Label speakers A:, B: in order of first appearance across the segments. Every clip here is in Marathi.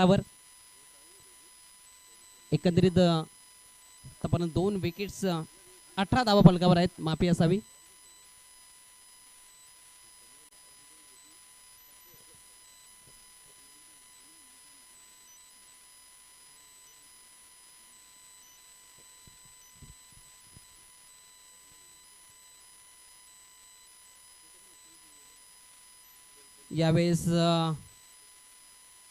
A: वर एकंदरीत आतापर्यंत 2 विकेट्स 18 धावा फलकावर आहेत, माफी असावी. यावेळेस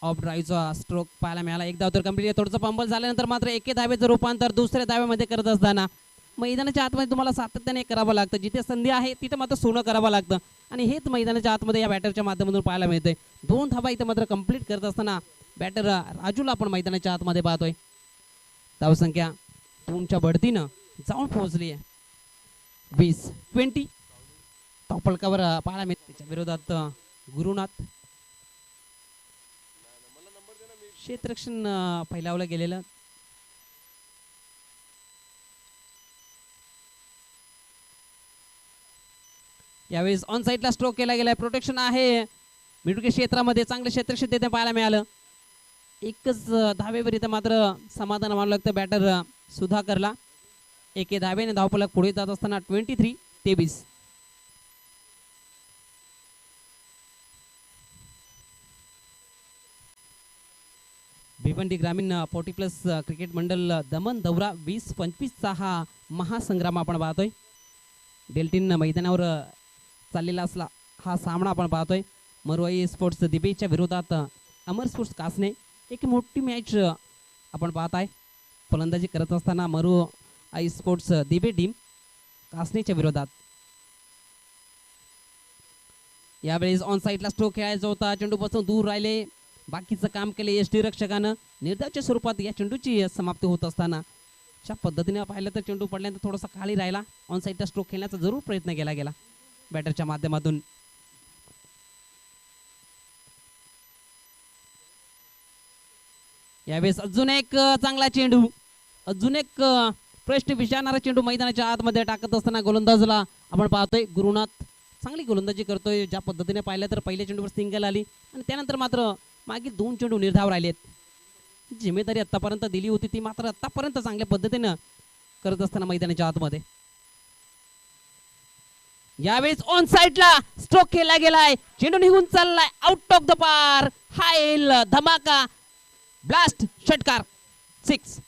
A: ऑफ ड्राईव्हचा स्ट्रोक पाहायला मिळाला. एक धाव तर कंप्लीट. थोडंसं पंबल झाल्यानंतर मात्र एके धावेचं रूपांतर दुसऱ्या धावेमध्ये करत असताना मैदानाच्या आतमध्ये तुम्हाला सातत्याने करावं लागतं. जिथे संधी आहे तिथे मात्र सोनं करावं लागतं आणि हेच मैदानाच्या आतमध्ये या बॅटरच्या माध्यमातून पाहायला मिळतंय. 2 धावा इथं मात्र कंप्लीट करत असताना बॅटर राजूला आपण मैदानाच्या आतमध्ये पाहतोय. धावसंख्या 2च्या बढतीनं जाऊन पोहोचली आहे 20-20. फलकावर पाहायला मिळते. त्याच्या विरोधात गुरुनाथ क्षेत्ररक्षण पहिल्यावलं गेलेलं. यावेळेस ऑन साईडला स्ट्रोक केला गेलाय. प्रोटेक्शन आहे मिडविकेट क्षेत्रामध्ये, चांगलं क्षेत्ररक्षण तिथे पाहायला मिळालं. एकच धावेवर इथं मात्र समाधान मानलं लागतं बॅटर सुधाकरला. एके धावेने धावफलक पुढे जात असताना 23-23. भिवंडी ग्रामीण 40+ क्रिकेट मंडळ दमन दौरा 20-25चा हा महासंग्राम आपण पाहतोय. डेल्टिन मैदानावर चाललेला असला हा सामना आपण पाहतोय. मरुआई स्पोर्ट्स दिबेच्या विरोधात अमर स्पोर्ट्स कासने. एक मोठी मॅच आपण पाहताय. फलंदाजी करत असताना मरुआई स्पोर्ट्स दिबे टीम कासनेच्या विरोधात. यावेळेस ऑन साईडला स्ट्रोक खेळायचा होता. चेंडूपासून दूर राहिले. बाकीचं काम केले यष्टी रक्षकानं. निर्धावच्या स्वरूपात या चेंडूची समाप्ती होत असताना अशा पद्धतीने पाहिलं तर चेंडू पडल्यानंतर थोडासा खाली राहिला. ऑन साईडला स्ट्रोक खेळण्याचा जरूर प्रयत्न केला गेला बॅटरच्या माध्यमातून. यावेळेस अजून एक चांगला चेंडू, अजून एक प्रश्न विचारणारा चेंडू मैदानाच्या आतमध्ये टाकत असताना गोलंदाजला आपण पाहतोय गुरुनाथ चांगली गोलंदाजी करतोय. ज्या पद्धतीने पाहिलं तर पहिल्या चेंडूवर सिंगल आली आणि त्यानंतर मात्र मागील 2 चेंडू निर्धाव राहिलेत. जिम्मेदारी आतापर्यंत दिली होती ती मात्र आतापर्यंत चांगल्या पद्धतीनं करत असताना मैदानाच्या आतमध्ये. यावेळेस ऑन साईडला स्ट्रोक केला गेलाय. चेंडू निघून चाललाय आउट ऑफ द पार. हाईल धमाका ब्लास्ट षटकार 6.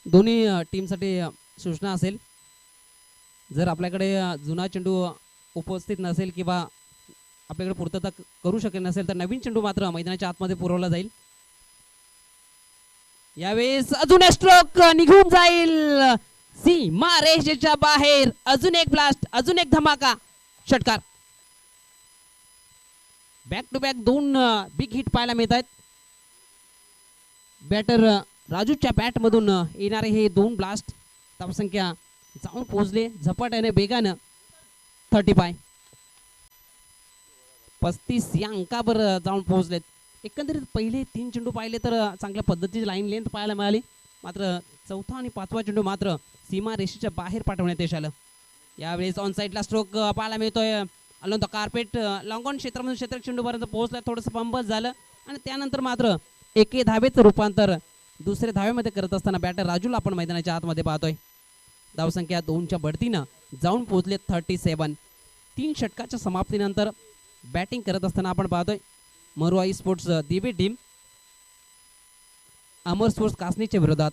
A: दोन्ही टीमसाठी सूचना असेल, जर आपल्याकडे जुना चेंडू उपस्थित नसेल किंवा आपल्याकडे पूर्तता करू शकेल नसेल तर नवीन चेंडू मात्र मैदानाच्या आतमध्ये पुरवला जाईल. यावेळेस अजून स्ट्रोक निघून जाईल सीमा रेषेच्या बाहेर. अजून एक ब्लास्ट, अजून एक धमाका षटकार. Back to back 2 big hit पाहायला मिळत आहेत. बॅटर राजूच्या बॅट मधून येणारे हे 2 ब्लास्ट धावसंख्या जाऊन पोहोचले झपाट्याने वेगानं 35 या अंकावर जाऊन पोहोचलेत. एकंदरीत पहिले 3 चेंडू पाहिले तर चांगल्या पद्धतीची लाईन लेंथ पाहायला मिळाली. मात्र चौथा आणि 5वा चेंडू मात्र सीमा रेषेच्या बाहेर पाठवण्यात यश आलं. यावेळेस ऑन साईडला स्ट्रोक पाहायला मिळतोय. Alone the carpet long on क्षेत्रामधून क्षेत्र चेंडूपर्यंत पोहोचला. थोडंसं पंबल झालं आणि त्यानंतर मात्र एके धावेचं रूपांतर दुसऱ्या धावेमध्ये करत असताना बॅटर राजूला आपण मैदानाच्या आतमध्ये पाहतोय. धावसंख्या 2च्या बढतीनं जाऊन पोहोचले 37. 3 षटकाच्या समाप्तीनंतर बॅटिंग करत असताना आपण पाहतोय मरुआई स्पोर्ट्स दिवे टीम अमर स्पोर्ट्स कासनीच्या विरोधात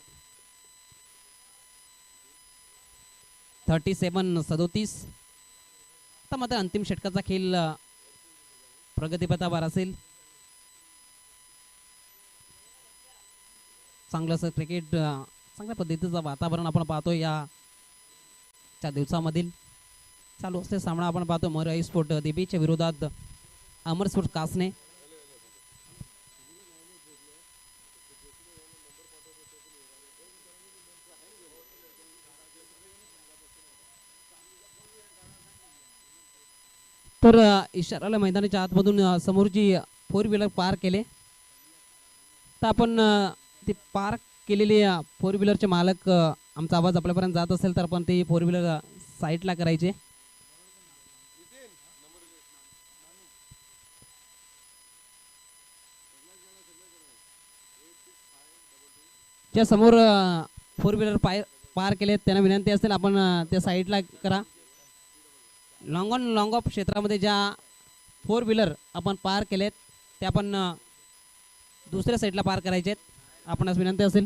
A: 37-37. आता मात्र अंतिम षटकाचा खेळ प्रगतीपथावर असेल. चांगलं असं क्रिकेट चांगल्या पद्धतीचं वातावरण आपण पाहतो याच्या दिवसामधील चालू असलेला सामना आपण पाहतो मरई स्पोर्ट दिबीच्या विरोधात अमर स्पोर्ट कासने. तर इशाराला मैदानाच्या आतमधून समोरची फोर व्हीलर पार केले तर आपण ते पार्क केलेले फोर व्हीलरचे मालक आमचा आवाज आपल्यापर्यंत जात असेल तर आपण ते फोर व्हीलर साईडला करायचे. ज्या समोर फोर व्हीलर पार केले त्यांना विनंती असेल आपण त्या साईडला करा. लॉंग ऑन लॉंग ऑफ क्षेत्रामध्ये ज्या फोर व्हीलर आपण पार केलेत ते आपण दुसऱ्या साईडला पार करायचे आहेत. आपणास विनंती असेल.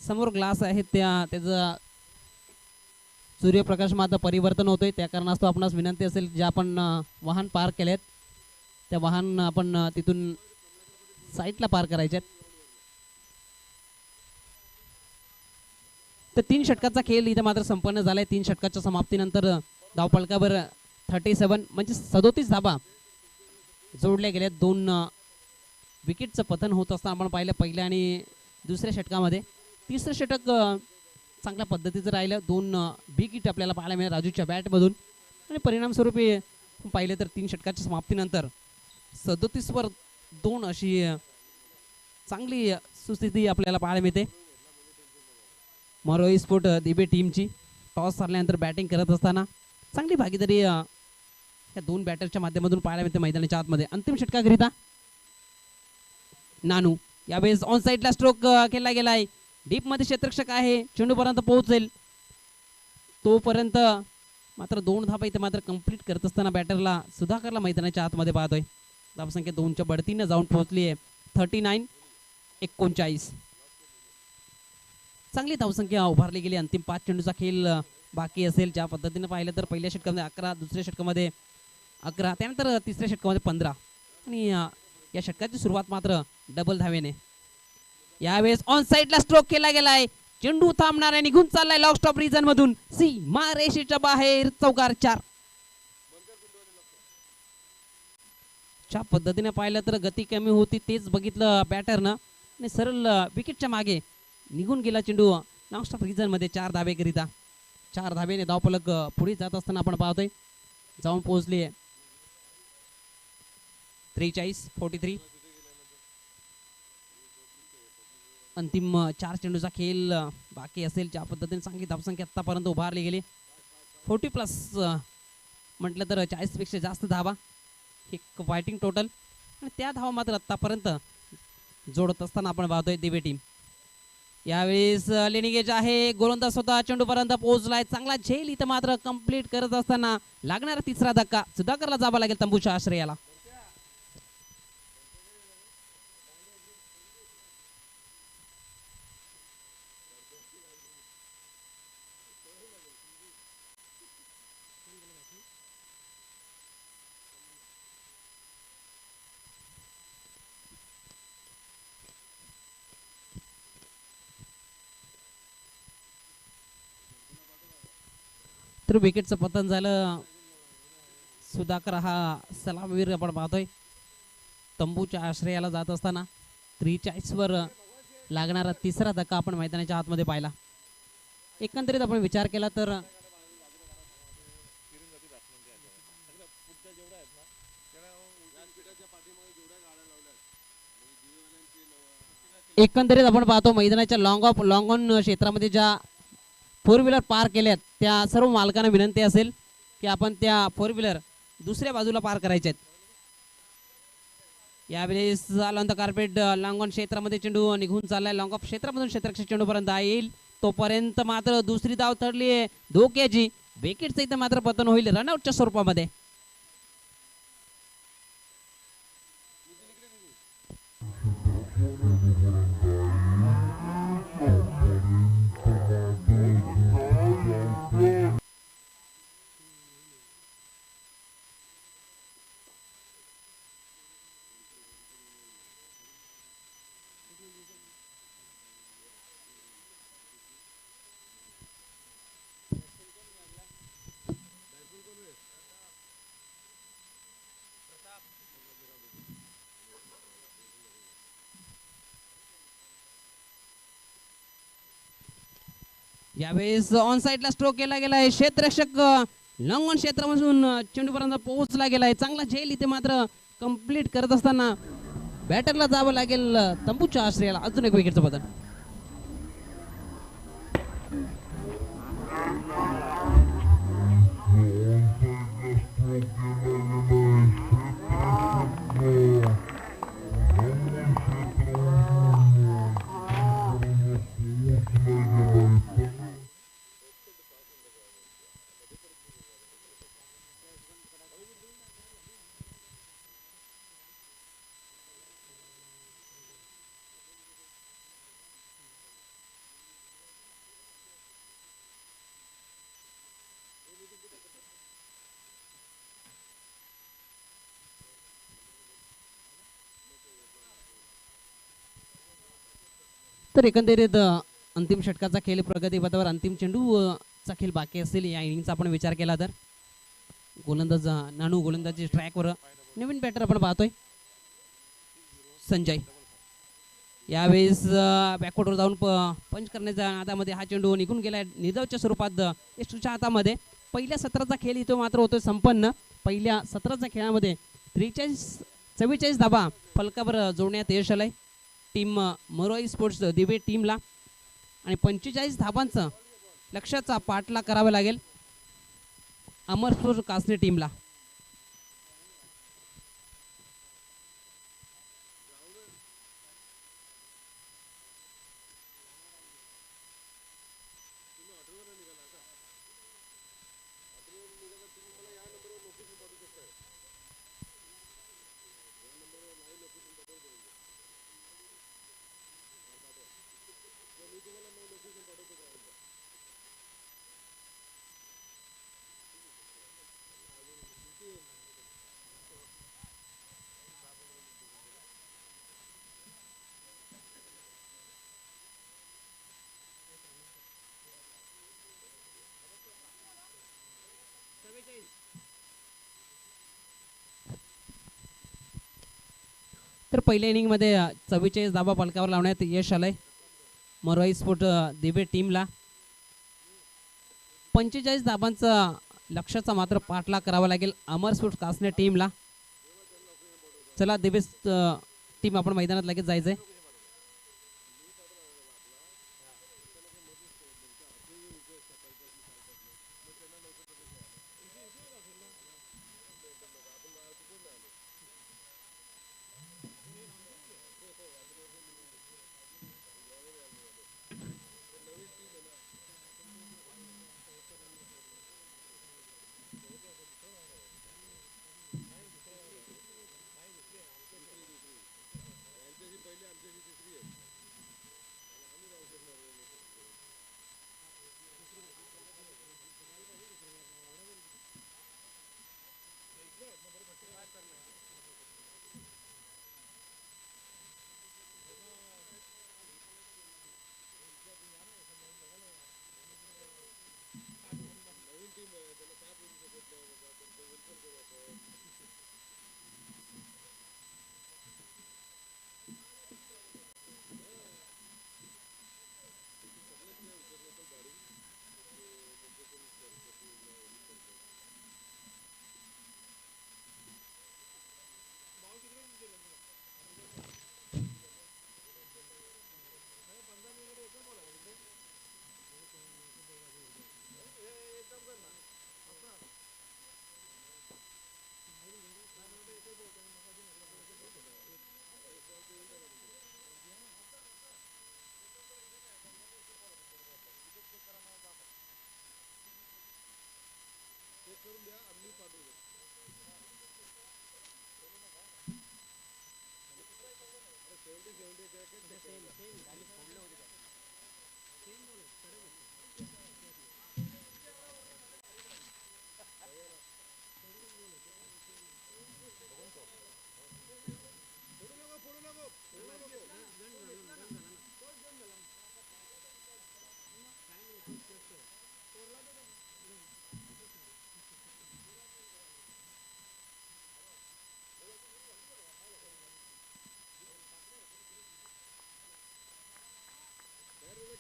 A: समोर ग्लास आहे त्याचं सूर्यप्रकाश मात्र परिवर्तन होतोय त्या कारणास्तव आपणास विनंती असेल जे आपण वाहन पार केलेत त्या वाहन आपण तिथून साईडला पार करायचे आहेत. तर 3 षटकाचा खेळ इथे मात्र संपन्न झालाय. 3 षटकाच्या समाप्तीनंतर धावफलकावर 37 म्हणजे 37 धाबा जोडल्या गेल्या. 2 विकेटचं पतन होत असताना आपण पाहिलं पहिल्या आणि दुसऱ्या षटकामध्ये. तिसरं षटक चांगल्या पद्धतीचं राहिलं. 2 बिग हिट आपल्याला पाहायला मिळाले राजूच्या बॅटमधून आणि परिणामस्वरूपी पाहिलं तर 3 षटकाच्या समाप्तीनंतर 37वर 2 अशी चांगली सुस्थिती आपल्याला पाहायला मिळते. मरोई स्पोर्ट दिबे टीमची टॉस हरल्यानंतर बॅटिंग करत असताना चांगली भागीदारी या 2 बॅटरच्या माध्यमातून पाहायला मिळते मैदानाच्या आतमध्ये. अंतिम षटकाकरिता नानू यावेळेस ऑन साईडला स्ट्रोक केला गेलाय. डीप मध्ये क्षेत्ररक्षक आहे चेंडूपर्यंत पोहोचेल तोपर्यंत मात्र 2 धाबा इथे मात्र कंप्लीट करत असताना बॅटरला सुधाकरला मैदानाच्या आतमध्ये पाहतोय. धावसंख्या 2च्या बढतीने जाऊन पोहोचली आहे 39-39. चांगली धावसंख्या उभारली गेली. अंतिम 5 चेंडूचा खेळ बाकी असेल. ज्या पद्धतीने पाहिलं तर पहिल्या षटकामध्ये 11 दुसऱ्या षटकामध्ये 11 त्यानंतर तिसऱ्या षटकामध्ये 15 आणि या षटकाची सुरुवात मात्र डबल धावेने. यावेळेस ऑन साईडला स्ट्रोक केला गेलाय. चेंडू थांबणार आहे निघून चाललाय लॉक स्टॉप रिजन मधून सीमा रेषेच्या बाहेर चौकार 4. ज्या पद्धतीने पाहिलं तर गती कमी होती तेच बघितलं बॅटरनं आणि सरळ विकेटच्या मागे निघून गेला चेंडू लॉक स्टॉप रिजन मध्ये 4 धावेकरिता. 4 धावेने धावफलक पुढे जात असताना आपण पाहतोय जाऊन पोहोचली 43-43. अंतिम 4 चेंडूचा खेळ बाकी असेल. ज्या पद्धतीने चांगली धावसंख्या आतापर्यंत उभारली गेली 40+ म्हटलं तर 40 पेक्षा जास्त धावा एक फायटिंग टोटल आणि त्या धावा मात्र आतापर्यंत जोडत असताना आपण पाहतोय दिवे टीम. यावेळेस लेनिगेज आहे गोलंदाज स्वतः चेंडूपर्यंत पोहोचलाय. चांगला झेल इथं मात्र कंप्लीट करत असताना लागणारा तिसरा धक्का सुधाकरला जावा लागेल तंबूच्या आश्रयाला. तर विकेटचं पतन झालं. सुधाकर हा सलामवीर आपण पाहतोय तंबूच्या आश्रयाला जात असताना 43वर लागणारा तिसरा धक्का आपण मैदानाच्या आतमध्ये पाहिला. एकंदरीत आपण विचार केला तर एकंदरीत आपण पाहतो मैदानाच्या लॉंग ऑन क्षेत्रामध्ये ज्या 4 व्हीलर पार केल्यात त्या सर्व मालकांना विनंती असेल की आपण त्या 4 व्हीलर दुसऱ्या बाजूला पार करायचे आहेत. यावेळेस on the carpet long on क्षेत्रामध्ये चेंडू निघून चाललाय. लॉंग ऑफ क्षेत्रामधून क्षेत्ररक्षक चेंडूपर्यंत येईल तोपर्यंत मात्र दुसरी धाव ठरली आहे धोक्याची. विकेटचं इथं मात्र पतन होईल रनआउटच्या स्वरूपामध्ये. यावेळेस ऑन साईडला स्ट्रोक केला गेलाय. क्षेत्ररक्षक लंगन क्षेत्रामधून चेंडूपर्यंत पोहोचला गेलाय. चांगला झेल इथे मात्र कंप्लीट करत असताना बॅटरला जावं लागेल तंबूच्या आश्रयाला. अजून एक विकेटचं बदल. तर एकंदरीत अंतिम षटकाचा खेळ प्रगतीपथावर. अंतिम चेंडू चा खेळ बाकी असेल या इनिंगचा आपण विचार केला तर. गोलंदाज नानू गोलंदाजी ट्रॅकवर. नवीन बॅटर आपण पाहतोय संजय. यावेळेस बॅकवर्डवर जाऊन पंच करण्याच्या हातामध्ये हा चेंडू निघून गेलाय निर्धावच्या स्वरूपात यशच्या हातामध्ये. पहिल्या सत्राचा खेळ इथं मात्र होतोय संपन्न. पहिल्या सत्राच्या खेळामध्ये 44 धाबा फलकावर जोडण्यात यश आलंय टीम मरोई स्पोर्ट्स दिवे टीमला. आणि 45 धाबांचं लक्ष्याचा पाठलाग करावा लागेल अमरपूर कासने टीमला. तर पहिल्या इनिंगमध्ये 44 धाबा फलकावर लावण्यात यश आलंय मरोई स्पोर्ट दिवे टीमला. 45 धाबांचा लक्ष्याचा मात्र पाठलाग करावा लागेल अमर स्पोर्ट्स कासने टीमला. चला दिवे टीम आपण मैदानात लगेच जायचंय.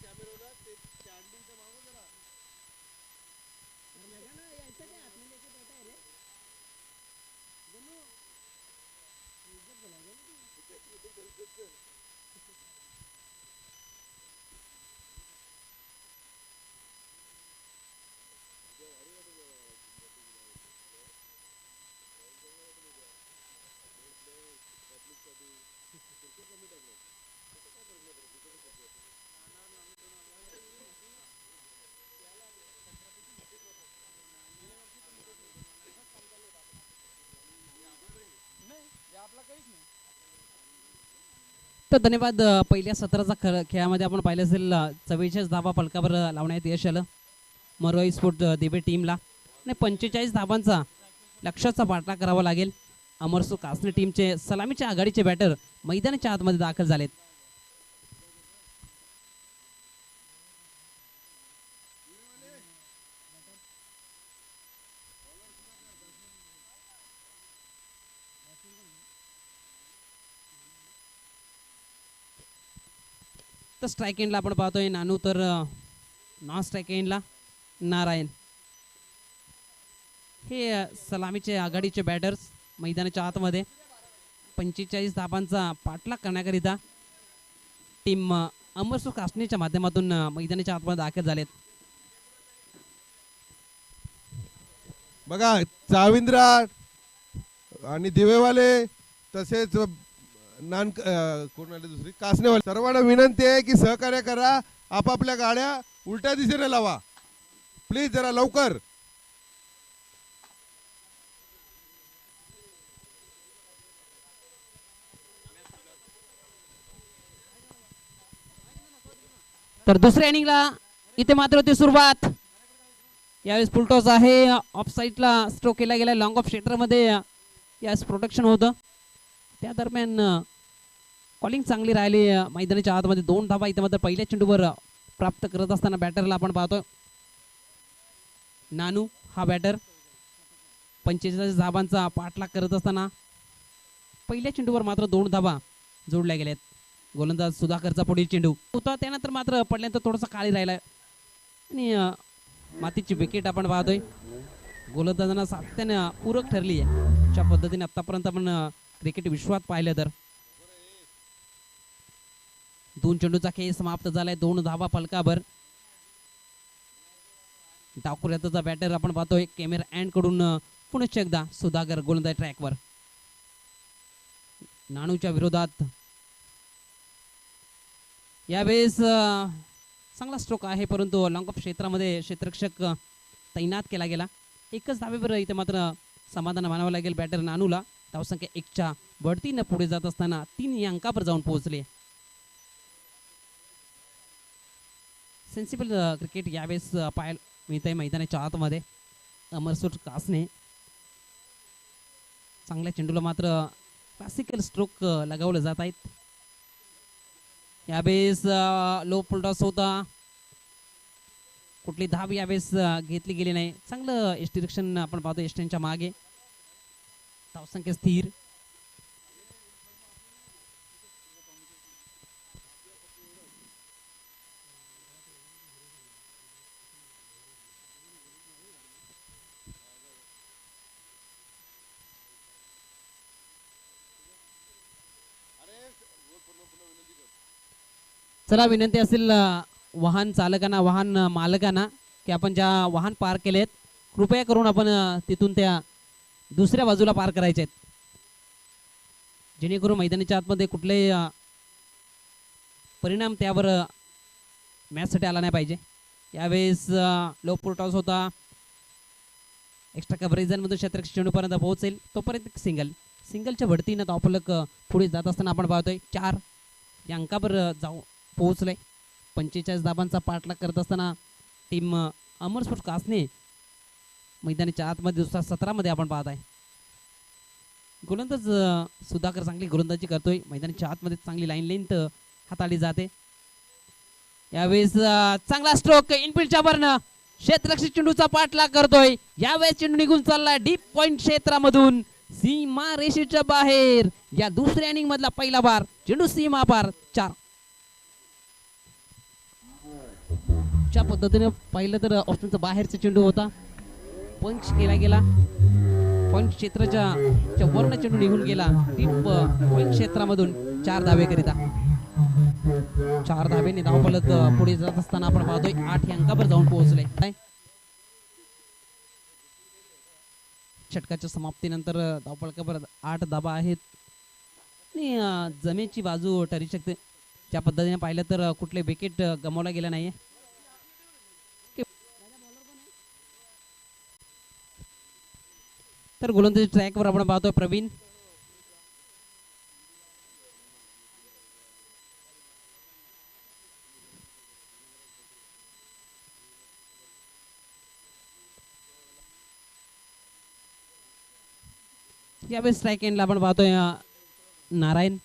B: camera
A: तर धन्यवाद. पहिल्या सत्राचा खेळामध्ये आपण पाहिलं असेल 44 धाबा फलकावर लावण्यात यश आलं मरोई स्पोर्ट दिबे टीमला आणि 45 धाबांचा लक्ष्याचा पाठलाग करावा लागेल. अमरसू कासने टीमचे सलामीच्या आघाडीचे बॅटर मैदानाच्या आतमध्ये दाखल झालेत. तर स्ट्राईक एंडला आपण पाहतोय नानू, तर नॉन स्ट्राईक एंडला नारायण. हे सलामीचे आघाडीचे बॅटर्स मैदानाच्या आतमध्ये 45 धाबांचा पाठलाग करण्याकरिता टीम अमरसू कासनीच्या माध्यमातून मैदानाच्या आतमध्ये दाखल झालेत.
B: बघा चाविंद्रा आणि दिवेवाले तसेच कोण आले दुसरी कासनेवाले सर्वांना विनंती आहे की सहकार्य करा. आपापल्या गाड्या उलट्या दिशेने लावा प्लीज, जरा लवकर.
A: तर दुसऱ्या इनिंगला इथे मात्र होती सुरुवात. यावेळेस फुलटॉस आहे, ऑफ साईडला स्ट्रोक केला गेला. लॉंग ऑफ क्षेत्रामध्ये यावेळेस प्रोटेक्शन होतं. त्या दरम्यान कॉलिंग चांगली राहिली मैदानाच्या आतमध्ये. 2 धाबा इथे मात्र पहिल्या चेंडूवर प्राप्त करत असताना बॅटरला आपण पाहतो नानू हा बॅटर 45 धाबांचा पाठलाग करत असताना पहिल्या चेंडूवर मात्र 2 धाबा जोडल्या गेल्यात. गोलंदाज सुधाकरचा पुढील चेंडू होता, त्यानंतर मात्र पडल्यानंतर थोडासा काळी राहिला आणि मातीची विकेट आपण पाहतोय. गोलंदाजांना सातत्याने पूरक ठरली आहे. अशा पद्धतीने आतापर्यंत आपण क्रिकेट विश्वात पाहिलं तर 2 चेंडूचा खेळ समाप्त झालाय. 2 धाबा फलकावर. डाकुऱ्याचा बॅटर आपण पाहतोय कॅमेरा अँड कडून पुनश्च एकदा सुधाकर गोलंदाज ट्रॅकवर. नानूच्या विरोधात यावेळेस चांगला स्ट्रोक आहे, परंतु लॉंग ऑफ क्षेत्रामध्ये क्षेत्ररक्षक तैनात केला गेला. एकच धाबेवर इथे मात्र समाधान मानावं लागेल बॅटर नानूला. धावसंख्या 1च्या बढतीनं पुढे जात असताना 3 अंकावर जाऊन पोहोचले. सेन्सिबल क्रिकेट यावेळेस पाहायला मिळतंय मैदानाच्या आतमध्ये. अमरसूट कासने चांगल्या चेंडूला मात्र क्लासिकल स्ट्रोक लगावले जात आहेत. यावेळेस लो फुलटॉस होता, कुठली धाब यावेळेस घेतली गेली नाही. चांगलं डिरेक्शन आपण पाहतो एस्टेनच्या मागे. धावसंख्या स्थिर. चला विनंती असेल वाहन चालकांना, वाहन मालकांना की आपण ज्या वाहन पार्क केलेत कृपया करून आपण तिथून त्या दुसऱ्या बाजूला पार्क करायचे आहेत, जेणेकरून मैदानाच्या आतमध्ये कुठलेही परिणाम त्यावर मॅचसाठी आला नाही पाहिजे. यावेळेस लो फुलटॉस होता. एक्स्ट्रा कव्हरेजमधून क्षेत्ररक्षक चेंडूपर्यंत पोहोचेल तोपर्यंत सिंगलच्या भडतीनं धावफलक पुढे जात असताना आपण पाहतोय 4 या अंकावर जाऊ पोहोचले. 45 धाबांचा पाठलाग करत असताना टीम अमरस्पोर्ट्स कासने मैदानाच्या आतमध्ये दुसऱ्या सत्रामध्ये आपण पाहत आहे. गोलंदाज सुधाकर चांगली गोलंदाजी करतोय. मैदानाच्या आतमध्ये चांगली लाईन लेंथ हाताळली जाते. यावेळेस चांगला स्ट्रोक इनफिल्डच्या वरनं क्षेत्ररक्षक चेंडूचा पाठलाग करतोय. यावेळेस चेंडू निघून चालला डीप पॉइंट क्षेत्रामधून सीमा रेषेच्या बाहेर. या दुसऱ्या इनिंग मधला पहिला बार चेंडू सीमा पार 4. ज्या पद्धतीने पाहिलं तर ऑप्शनचा बाहेरचा चेंडू होता, पंच केला गेला. पॉइंट क्षेत्राच्या वरनं चेंडू निघून गेला डीप पॉइंट क्षेत्रामधून. 4 धावेकरिता. 4 धावेने धावफलक पुढे जात असताना आपण पाहतोय 8 अंकावर जाऊन पोहोचले. षटकाच्या समाप्तीनंतर धावफलकावर 8 धाबा आहेत आणि जमेची बाजू ठरू शकते. ज्या पद्धतीने पाहिलं तर कुठले विकेट गमावला गेला नाहीये. तर गोलंदाजी ट्रॅकवर आपण पाहतोय प्रवीण. यावेळेस स्ट्राईक एंडला आपण पाहतोय नारायण.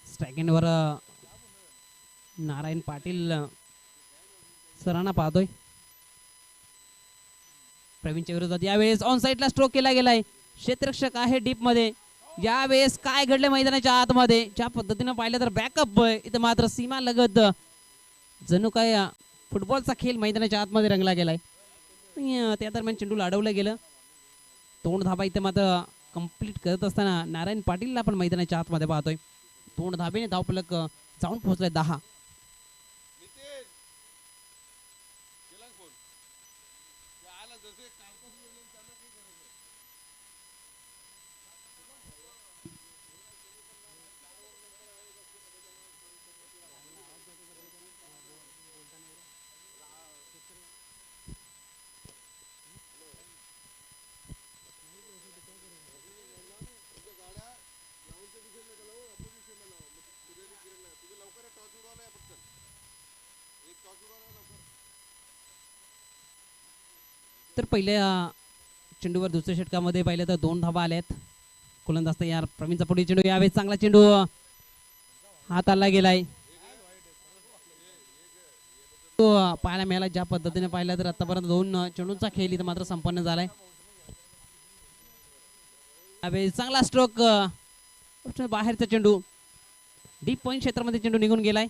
A: स्ट्राईक एंडवर नारायण पाटील सरांना पाहतोय. प्रवीणच्या विरोधात यावेळेस ऑन साईडला स्ट्रोक केला गेलाय. क्षेत्ररक्षक आहे डीप मध्ये. यावेळेस काय घडले मैदानाच्या आतमध्ये, ज्या पद्धतीने पाहिलं तर बॅकअप इथं मात्र सीमा लगत जणू काय फुटबॉलचा खेळ मैदानाच्या आतमध्ये रंगला गेलाय. त्या दरम्यान चेंडूला अडवलं गेलं. 2 धाबा इथं मात्र कंप्लीट करत असताना नारायण पाटीलला आपण मैदानाच्या आतमध्ये पाहतोय. 2 धाबेने धावफलक जाऊन पोहोचलाय 10. तर पहिल्या चेंडूवर दुसऱ्या षटकामध्ये पाहिलं तर 2 धाबा आल्यात. गोलंदाज यार प्रवीणचा पुढे चेंडू. यावेळेस चांगला चेंडू हाताला गेलाय. तो पाहायला मिळाला. ज्या पद्धतीने पाहिलं तर आतापर्यंत 2 चेंडूंचा खेळ इथं मात्र संपन्न झालाय. यावेळेस चांगला स्ट्रोक. बाहेरचा चेंडू डीप पॉईंट क्षेत्रामध्ये चेंडू निघून गेलाय.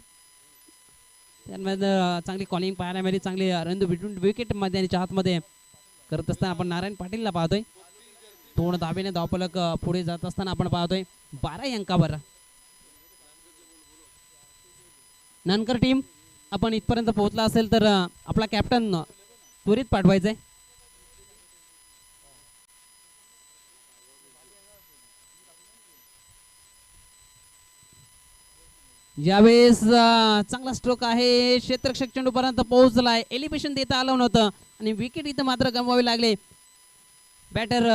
A: त्यामध्ये चांगली कॉलिंग पाहायला मिळाली. चांगली रन विकेट मध्ये आणि आतमध्ये करत असताना आपण नारायण पाटीलला पाहतोय. 2 धाबेने धावफलक पुढे जात असताना आपण पाहतोय 12 अंकावर. नानकर टीम आपण इथपर्यंत पोहोचला असेल तर आपला कॅप्टन त्वरित पाठवायचंय. यावेळेस चांगला स्ट्रोक आहे. क्षेत्ररक्षक चेंडू पर्यंत पोहोचलाय. एलिव्हेशन देता आलं नव्हतं आणि विकेट इथं मात्र गमवावे लागले. बॅटर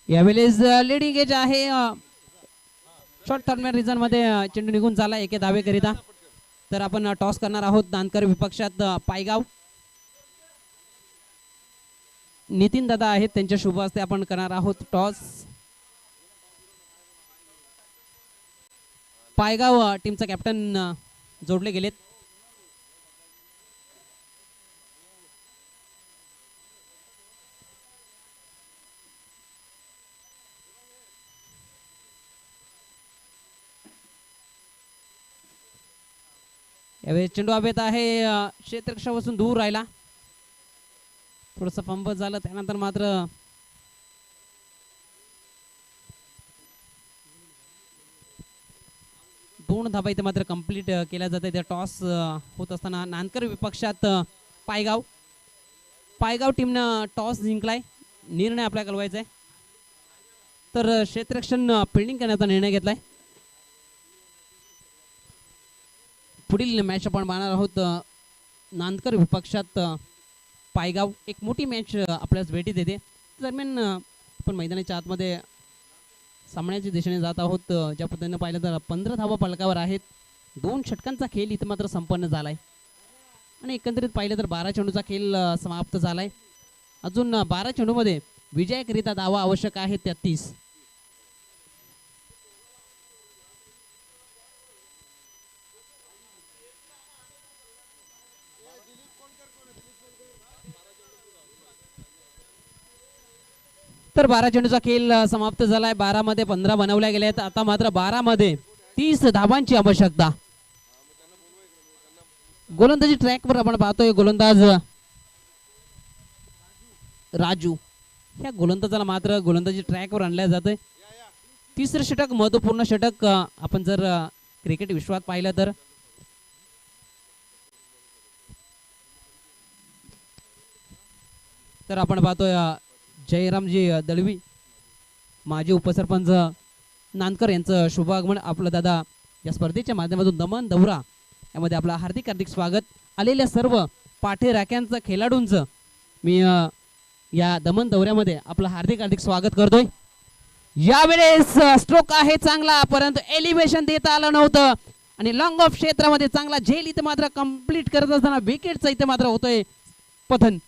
A: यावेळेस लीडिंग एज आहे. शॉर्ट टर्मिनल रिझन मध्ये चेंडू निघून झाला 1 धावेकरिता. तर आपण टॉस करणार आहोत. दानकर विपक्षात पायगाव नितीन दादा आहेत. त्यांच्या शुभ हस्ते आपण करणार आहोत टॉस. पायगाव टीमचा कॅप्टन जोडले गेलेत. यावेळेस चेंडू हवेत आहे. क्षेत्ररक्षकापासून दूर राहिला. थोडंसं फंबल झालं. त्यानंतर मात्र दोन धाबा इथे मात्र कंप्लीट केल्या जाते. त्या टॉस होत असताना नानकर विपक्षात पायगाव टीमनं टॉस जिंकलाय. निर्णय आपल्या कळवायचा आहे. तर क्षेत्ररक्षण फिल्डिंग करण्याचा निर्णय घेतलाय. पुढील मॅच आपण पाहणार आहोत नानकर विपक्षात पायगाव. एक मोठी मॅच आपल्यास भेटी देते. दरम्यान आपण मैदानाच्या आतमध्ये सामन्याच्या दिशेने जात आहोत. ज्या पद्धतीने पाहिलं तर 15 धावा फलकावर आहेत. 2 षटकांचा खेळ इथं मात्र संपन्न झालाय आणि एकंदरीत पाहिलं तर 12 चेंडूचा खेळ समाप्त झालाय. अजून 12 चेंडूमध्ये विजयाकरिता धावा आवश्यक आहे 33. तर 12 चेंडूचा खेळ समाप्त झालाय. 12 मध्ये 15 बनवल्या गेल्या आहेत. आता मात्र 12 मध्ये 30 धावांची आवश्यकता. गोलंदाजी ट्रॅकवर आपण पाहतोय गोलंदाज राजू, ह्या गोलंदाजाला मात्र गोलंदाजी ट्रॅकवर आणल्या जाते. तिसरं षटक महत्वपूर्ण षटक आपण जर क्रिकेट विश्वात पाहिलं तर आपण पाहतोय जयरामजी दळवी माजी उपसरपंच नानकर यांचं शुभागमन. आपलं दादा या स्पर्धेच्या माध्यमातून दमन दौरा यामध्ये आपलं हार्दिक हार्दिक स्वागत. आलेल्या सर्व पाठे राख्यांचं खेळाडूंचं मी या दमन दौऱ्यामध्ये आपलं हार्दिक हार्दिक स्वागत करतोय. यावेळेस स्ट्रोक आहे चांगला, परंतु एलिव्हेशन देता आलं नव्हतं आणि लॉंग ऑफ क्षेत्रामध्ये चांगला झेल इथे मात्र कंप्लीट करत असताना विकेटचा इथे मात्र होतोय पतन.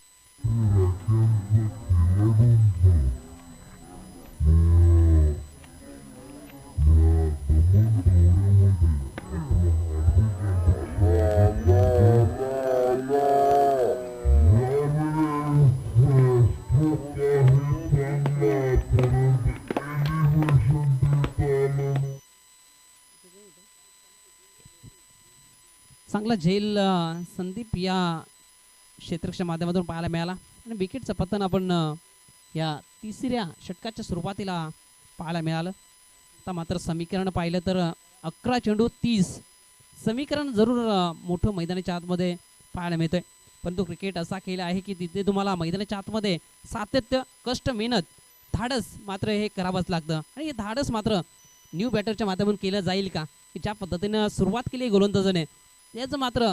A: चांगला झेल संदीप या क्षेत्ररक्षण माध्यमातून पाहायला मिळाला आणि विकेटचं पतन आपण या तिसऱ्या षटकाच्या सुरुवातीला पाहायला मिळालं. आता मात्र समीकरण पाहिलं तर 11 चेंडू 30 समीकरण जरूर मोठं मैदानाच्या आतमध्ये पाहायला मिळतंय, परंतु क्रिकेट असा खेळ आहे की तिथे तुम्हाला मैदानाच्या आतमध्ये सातत्य, कष्ट, मेहनत, धाडस मात्र हे करावंच लागतं. आणि हे धाडस मात्र न्यू बॅटरच्या माध्यमातून केलं जाईल का, की ज्या पद्धतीनं सुरुवात केली गोलंदाजाने याचं मात्र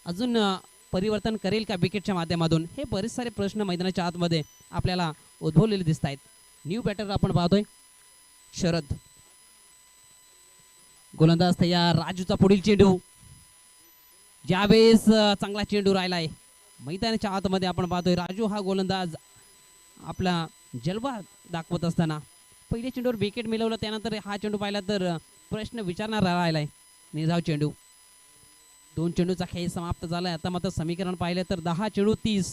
A: अजून परिवर्तन करेल का विकेटच्या माध्यमातून, हे बरेच सारे प्रश्न मैदानाच्या आतमध्ये आपल्याला उद्भवलेले दिसत आहेत. न्यू बॅटर आपण पाहतोय शरद, गोलंदाज तयार. राजूचा पुढील चेंडू, ज्यावेळेस चांगला चेंडू राहिलाय मैदानाच्या आतमध्ये आपण पाहतोय. राजू हा गोलंदाज आपला जलवा दाखवत असताना पहिल्या चेंडूवर विकेट मिळवलं, त्यानंतर हा चेंडू पाहिला तर प्रश्न विचारणारा राहिलाय. निर्धाव चेंडू, 2 चेंडूचा खेळ समाप्त झालाय. आता मात्र समीकरण पाहिलं तर 10 चेंडू 30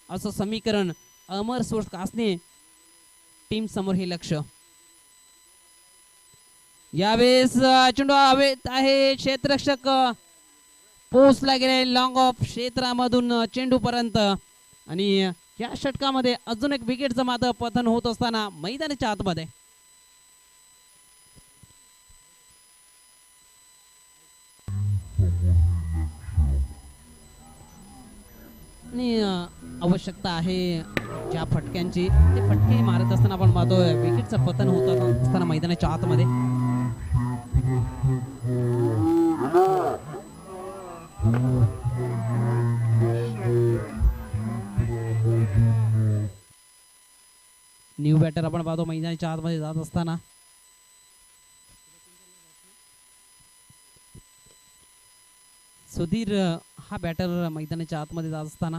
A: असं समीकरण. अमर सोर्स कासने टीम समोर हे लक्ष. यावेळेस चेंडू हवेत आहे, क्षेत्ररक्षक पोहोचला गेले लॉंग ऑफ क्षेत्रामधून चेंडू पर्यंत आणि या षटकामध्ये अजून एक विकेटचं मात्र पतन होत असताना मैदानाच्या आतमध्ये. आणि आवश्यकता आहे ज्या फटक्यांची, ते फटके मारत असताना आपण पाहतोय विकेटचं पतन होत असताना मैदानाच्या आतमध्ये. न्यू बॅटर आपण पाहतो मैदानाच्या आतमध्ये जात असताना. सुधीर हा बॅटर मैदानाच्या आतमध्ये जात असताना.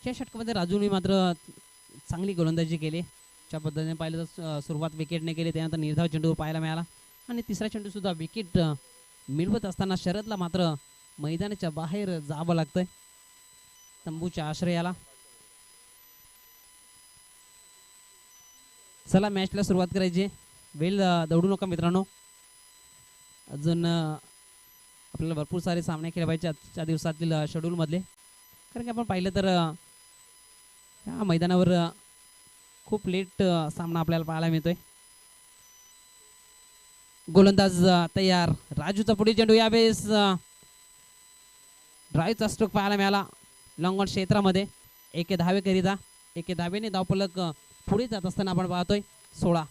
A: या षटकामध्ये राजूने मात्र चांगली गोलंदाजी केली. ज्या पद्धतीने पाहिलं तर सुरुवात विकेटने केली, त्यानंतर निर्धाव चेंडू पाहायला मिळाला आणि तिसरा चेंडू सुद्धा विकेट मिळवत असताना शरदला मात्र मैदानाच्या बाहेर जावं लागतंय तंबूच्या आश्रयाला. चला मॅचला सुरुवात करायची. वेळ दौडू नका मित्रांनो, अजून आपल्याला भरपूर सारे सामने खेळ पाहिजे आजच्या दिवसातील शेड्यूल मधले. कारण की आपण पाहिलं तर या मैदानावर खूप लेट सामना आपल्याला पाहायला मिळतोय. गोलंदाज तयार. राजूचा पुढील चेंडू, यावेळेस ड्राईव्हचा स्ट्रोक पाहायला मिळाला लॉंग ऑन क्षेत्रामध्ये. 1 धावेकरिता 1 धावेने धावफलक पुढे जात असताना आपण पाहतोय 16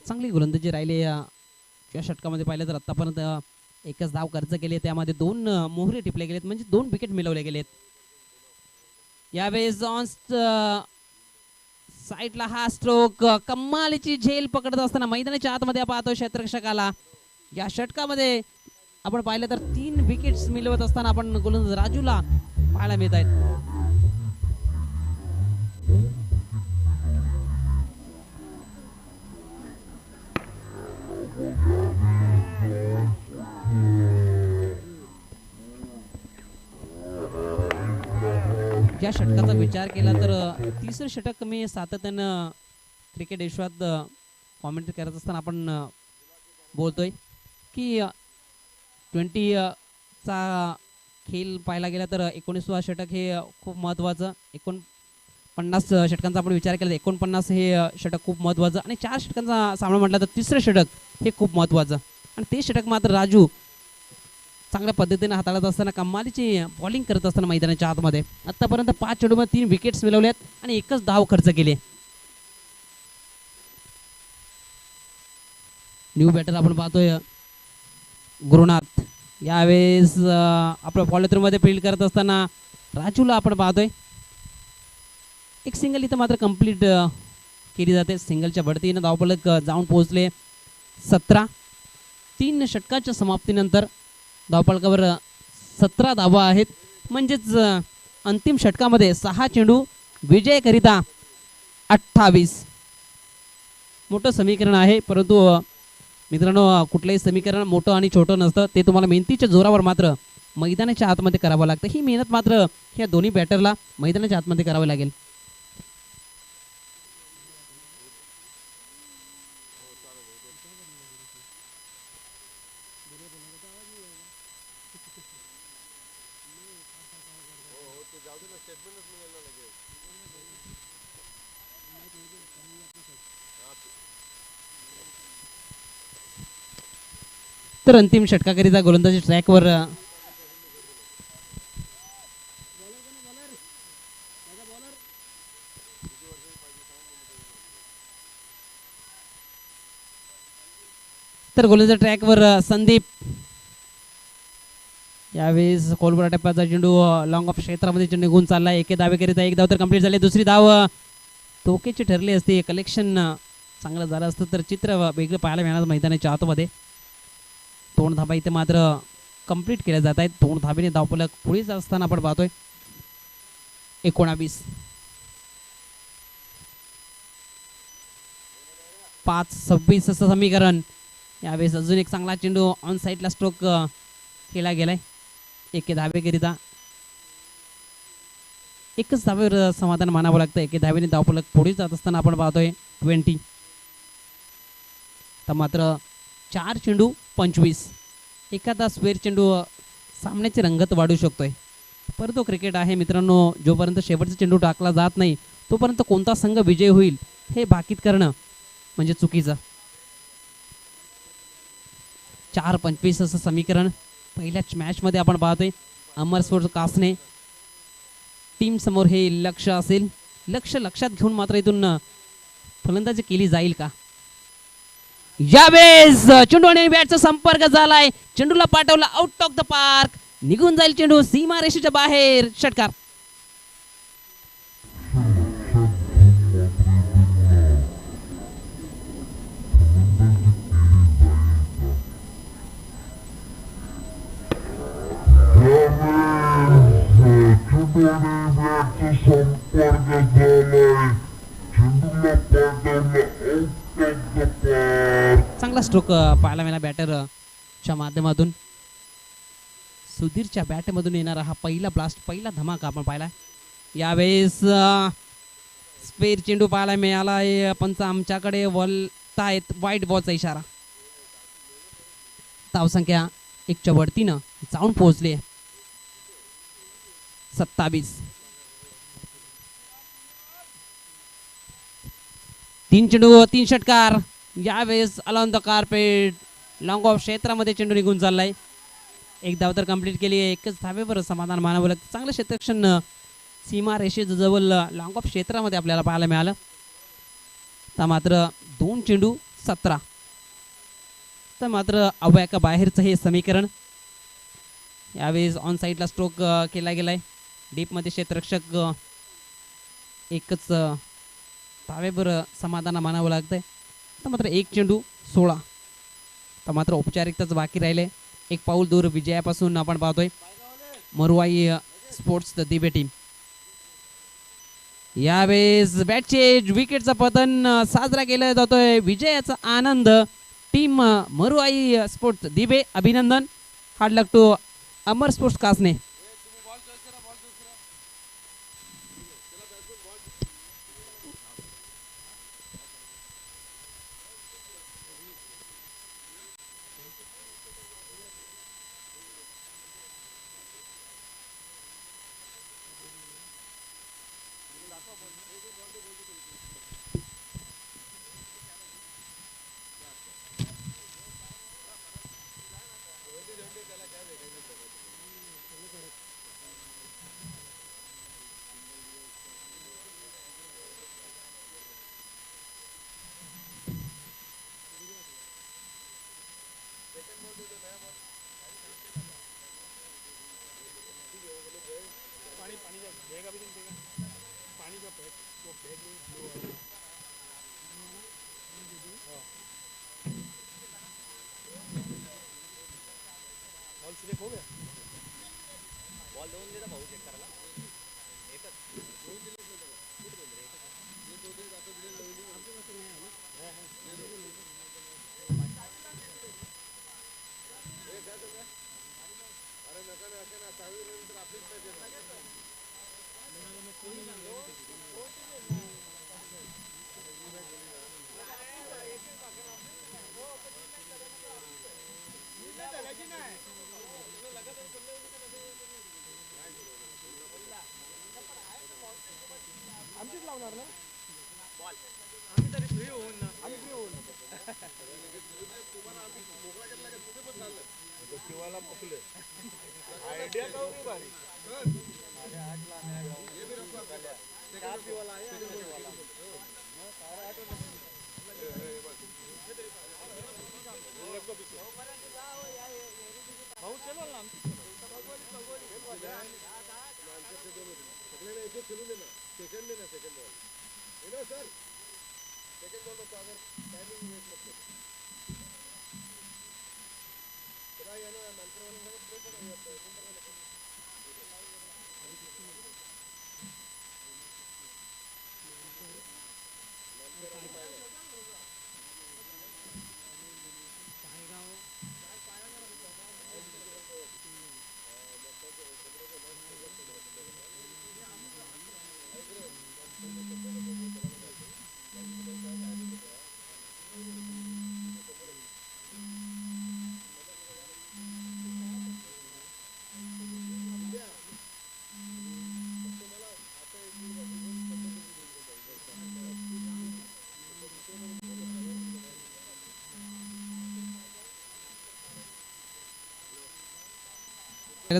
A: चांगली गोलंदाजी राहिली. या षटकामध्ये पाहिलं तर आतापर्यंत 1च धाव खर्च केले, त्यामध्ये 2 मोहरे टिपले गेलेत, म्हणजे 2 विकेट मिळवले गेलेत. यावेळेस साईडला हा स्ट्रोक कमालीची झेल पकडत असताना मैदानाच्या आतमध्ये पाहतो क्षेत्ररक्षकाला. या षटकामध्ये आपण पाहिलं तर 3 विकेट्स मिळवत असताना आपण गोलंदाज राजूला पाहायला मिळत आहेत. या षटकाचा विचार केला तर तिसरं षटक मी सातत्यानं क्रिकेट विश्वात कॉमेंट्री करत असताना आपण बोलतोय की 20 चा खेळ पाहायला गेला तर 19वा षटक हे खूप महत्त्वाचं. 49 षटकांचा आपण विचार केला तर 49 हे षटक खूप महत्त्वाचं आणि 4 षटकांचा सामना म्हटला तर तिसरं षटक हे खूप महत्त्वाचं. आणि ते षटक मात्र राजू चांगल्या पद्धतीने हाताळत असताना कमालीची बॉलिंग करत असताना मैदानाच्या आतमध्ये आतापर्यंत 5 चेंडूमध्ये 3 विकेट्स मिळवल्यात आणि एकच धाव खर्च केले. न्यू बॅटर आपण पाहतोय गुरुनाथ. यावेळेस आपल्या पॉलिथ्रोमध्ये फील्ड करत असताना राजूला आपण पाहतोय एक सिंगल इथं मात्र कंप्लीट केली जाते. सिंगलच्या बढतीनं धावफलक जाऊन पोहोचले 17. 3 षटकाच्या समाप्तीनंतर धावफलकावर 17 धावा आहेत. म्हणजेच अंतिम षटकामध्ये 6 चेंडू विजयकरिता 28. मोठं समीकरण आहे, परंतु मित्रांनो कुठलंही समीकरण मोठं आणि छोटं नसतं. ते तुम्हाला मेहनतीच्या जोरावर मात्र मैदानाच्या आतमध्ये करावं लागतं. ही मेहनत मात्र ह्या दोन्ही बॅटरला मैदानाच्या आतमध्ये करावी लागेल. तर अंतिम षटकाकरिता गोलंदाजी ट्रॅकवर संदीप. यावेळेस कोलबुरा टप्प्याचा चेंडू लॉंग ऑफ क्षेत्रामध्ये चेंडू निघून चाललाय. एके धावेकरिता 1 धाव तर कंप्लीट झाले. दुसरी धाव टोकेची ठरली असते. कलेक्शन चांगलं झालं असतं तर चित्र वेगळं पाहायला मिळणार मैदानाच्या आतमध्ये. 2 धाबा इथे मात्र कंप्लीट केल्या जात आहेत. 2 धाबेने धावफलक पुढे जात असताना आपण पाहतोय 19. 5-26 असं समीकरण. यावेळेस अजून एक चांगला चेंडू ऑन साईडला स्ट्रोक केला गेलाय. एके धावेकरिता एकच धावेवर समाधान मानावं लागतं. एके धावेने धावफलक पुढे जात असताना आपण पाहतोय 20. तर मात्र 4 चेंडू 25. एखादा स्क्वेअर चेंडू सामन्याची रंगत वाढू शकतोय. परंतु क्रिकेट आहे मित्रांनो, जोपर्यंत शेवटचा चेंडू टाकला जात नाही तोपर्यंत कोणता संघ विजय होईल हे भाकीत करणं म्हणजे चुकीचं. 4-25 असं समीकरण. पहिल्याच मॅचमध्ये आपण पाहतोय अमरस्फोर्ट कासने टीम समोर हे लक्ष असेल. लक्षात घेऊन मात्र इथून फलंदाजी केली जाईल का. यावेळेस चेंडू आणि बॅटचा संपर्क झालाय. चेंडूला पाठवला आउट ऑफ द पार्क. निघून जाईल चेंडू सीमा रेषेच्या बाहेर. षटकार. चांगला स्ट्रोक पाहायला मिळाला बॅटरच्या माध्यमातून. सुधीरच्या बॅटमधून येणारा हा पहिला ब्लास्ट, पहिला धमाका आपण पाहिला. यावेळेस स्पेअर चेंडू पाहायला मिळाला. पंच आमच्याकडे वळतायत. वाईट बॉलचा इशारा. धावसंख्या 1च्या वरतीनं जाऊन पोहोचले 27. 3 चेंडू 3 षटकार. यावेळेस alone the carpet long of क्षेत्रामध्ये चेंडू निघून चाललाय. 1 धाव तर कंप्लीट केली. एकच धावेवर समाधान मानावं लागतं. चांगलं क्षेत्ररक्षण सीमा रेषेजवळ लॉंग ऑफ क्षेत्रामध्ये आपल्याला पाहायला मिळालं. तर मात्र 2 चेंडू 17. तर मात्र अवयाका बाहेरचं हे समीकरण. यावेळेस ऑन साईडला स्ट्रोक केला गेलाय. डीपमध्ये क्षेत्ररक्षक एकच तावेभर समाधान मानावं लागतंय. तर मात्र एक चेंडू 16. तर मात्र औपचारिकताच बाकी राहिले. एक पाऊल दूर विजयापासून आपण पाहतोय मरुवाई स्पोर्ट्स दिबे टीम. यावेळेस बॅटचे विकेटचा पतन साजरा केला जातोय. विजयाचा आनंद टीम मरुवाई स्पोर्ट्स दिबे. अभिनंदन. Hard luck to Amar sports कासने.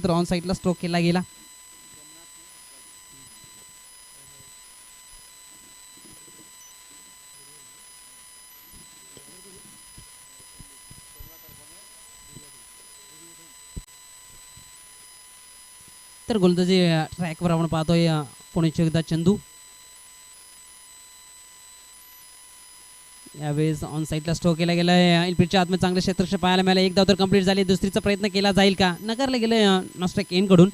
A: तर ऑन साईडला स्ट्रोक केला गेला. तर गोलंदाजी ट्रॅकवर आपण पाहतोय पुण्याची एकदा चंदू. यावेळेस ऑन साईडला स्ट्रोक केला गेलाय. एलपीच्या आतमध्ये चांगले क्षेत्ररक्षण पाहायला मिळाले. एक धाव तर कंप्लीट झाली. दुसरीचा प्रयत्न केला जाईल का? नकारले गेले नॉस्ट्राईक एन कडून.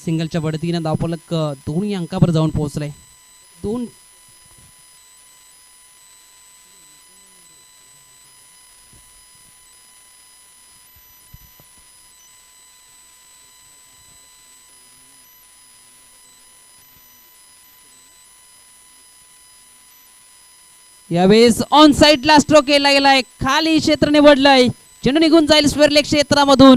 A: सिंगलच्या बढतीनं धावफलक दोन्ही अंकावर जाऊन पोहोचलाय. दोन यावेळेस ऑन साईडला स्ट्रोक केला गेलाय. खाली क्षेत्र निवडलंय. चेंडू निघून जाईल स्क्वेअर लेग क्षेत्रामधून.